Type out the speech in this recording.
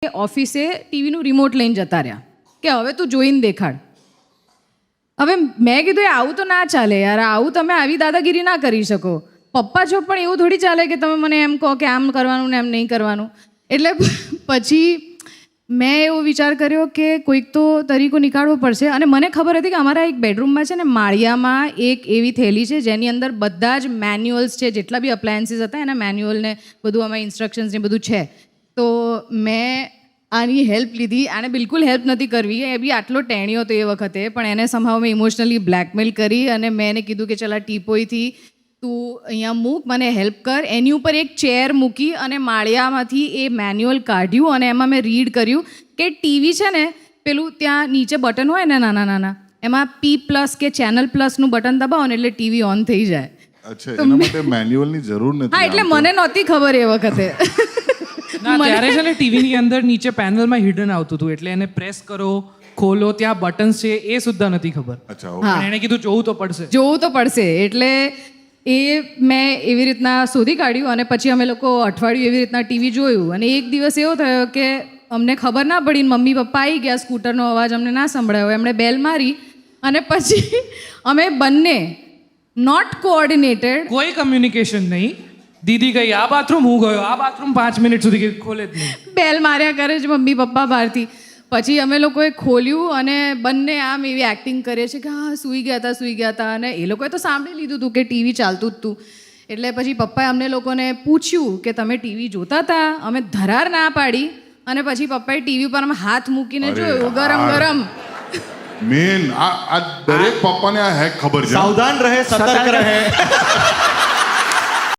ઓફિસે ટીવીનું રિમોટ લઈને જતા રહ્યા કે હવે તું જોઈને દેખાડ. હવે મેં કીધું એ આવું તો ના ચાલે યાર, આવું તમે આવી દાદાગીરી ના કરી શકો. પપ્પા છો પણ એવું થોડી ચાલે કે તમે મને એમ કહો કે આમ કરવાનું ને એમ નહીં કરવાનું. એટલે પછી મેં એવો વિચાર કર્યો કે કોઈક તો તરીકો નીકાળવો પડશે. અને મને ખબર હતી કે અમારા એક બેડરૂમમાં છે ને માળિયામાં એક એવી થેલી છે જેની અંદર બધા જ મેન્યુઅલ્સ છે, જેટલા બી અપ્લાયન્સીસ હતા એના મેન્યુઅલ ને બધું આમાં ઇન્સ્ટ્રક્શન્સ ને બધું છે. તો મેં આની હેલ્પ લીધી. આને બિલકુલ હેલ્પ નથી કરવી, એ બી આટલો ટેણીયો હતો એ વખતે, પણ એને સમહાવ મેં ઇમોશનલી બ્લેકમેલ કરી અને મેં એને કીધું કે ચાલ આ ટીપોઈથી તું અહીંયા મૂક, મને હેલ્પ કર. એની ઉપર એક ચેર મૂકી અને માળિયામાંથી એ મેન્યુઅલ કાઢ્યું અને એમાં મેં રીડ કર્યું કે ટીવી છે ને પેલું ત્યાં નીચે બટન હોય ને નાના નાના, એમાં P+ કે ચેનલ પ્લસનું બટન દબાવો ને એટલે ટીવી ઓન થઈ જાય. અચ્છા, એના માટે મેન્યુઅલની જરૂર નથી. હા, એટલે મને નહોતી ખબર એ વખતે. ના, ત્યારે છે ને ટીવીની અંદર નીચે પેનલમાં હિડન આવતું હતું, એટલે એને પ્રેસ કરો, ખોલો, ત્યાં બટન્સ છે એ સુદ્ધા નથી ખબર. અચ્છા, હા, એને કીધું જોવું તો પડશે. જોવું તો પડશે. એટલે એ મેં એવી રીતના શોધી કાઢ્યું અને પછી અમે લોકો અઠવાડિયું એવી રીતના ટીવી જોયું. અને એક દિવસ એવો થયો કે અમને ખબર ના પડી, મમ્મી પપ્પા આવી ગયા, સ્કૂટરનો અવાજ અમને ના સંભળાયો, એમણે બેલ મારી અને પછી અમે બંને નોટ કોઓર્ડિનેટેડ, કોઈ કમ્યુનિકેશન નહીં. દીદી ગઈ આ બાથરૂમ, હું ગયો આ બાથરૂમ, 5 મિનિટ સુધી ખોલે જ નહીં. બેલ માર્યા કરે છે મમ્મી પપ્પા બહારથી. પછી અમે લોકોએ ખોલ્યું અને બંને આમ એવી એક્ટિંગ કરીએ છીએ કે હા સૂઈ ગયા હતા. અને એ લોકોએ તો સાંભળી લીધું હતું કે ટીવી ચાલતું જ હતું. એટલે પછી પપ્પાએ અમને લોકોને પૂછ્યું કે તમે ટીવી જોતા હતા? અમે ધરાર ના પાડી અને પછી પપ્પાએ ટીવી પર હાથ મૂકીને જોયું, ગરમ ગરમ. મેન આ દરેક પપ્પાને આ હેક ખબર છે. સાવધાન રહે, સતર્ક રહે.